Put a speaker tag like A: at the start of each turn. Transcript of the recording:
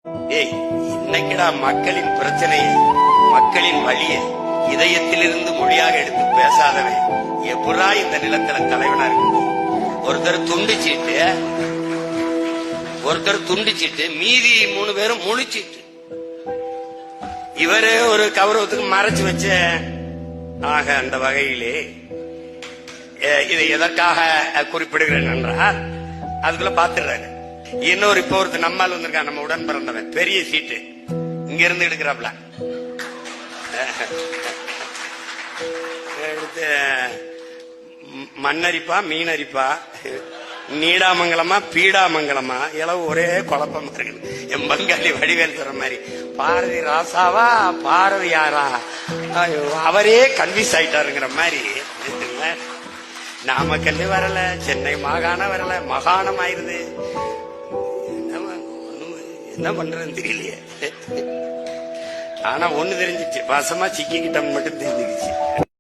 A: ஏய், இன்னைக்குடா மக்களின் பிரச்சனையை, மக்களின் வழிய இதயத்திலிருந்து மொழியாக எடுத்து பேசாதவன் எப்படா இந்த நிலத்துல தலைவனா இருக்கு? ஒருத்தர் துண்டிச்சிட்டு மீதி 3 பேரும் முழிச்சிட்டு இவரு ஒரு கௌரவத்துக்கு மறைச்சு வச்ச. ஆக அந்த வகையிலே இதை எதற்காக குறிப்பிடுகிறேன் என்றால் அதுக்குள்ள பாத்துறாரு. இன்னொரு இப்ப ஒருத்தர் நம்மால் வந்திருக்கா, நம்ம உடன் பிறந்தவன், பெரிய சீட்டு இங்க இருந்து எடுக்கிறாப்ல. எடுத்து மண்ணரிப்பா மீனரிப்பா நீடாமங்கலமா பீடாமங்கலமா இளவு ஒரே குழப்பமா இருக்கு. என் பங்காளி வடிவேல் சொல்ற மாதிரி பாரதி ராசாவா பாரதி யாரா, அவரே கன்வின்ஸ் ஆயிட்டாருங்கிற மாதிரி. நாமக்கல் வரல, சென்னை மாகாணம் வரல, மாகாணம் ஆயிருது. என்ன பண்றதுன்னு தெரியலையே. ஆனா ஒண்ணு தெரிஞ்சிச்சு, வசமா சிக்கிக்கிட்டோம்னு மட்டும் தெரிஞ்சுக்கிச்சு.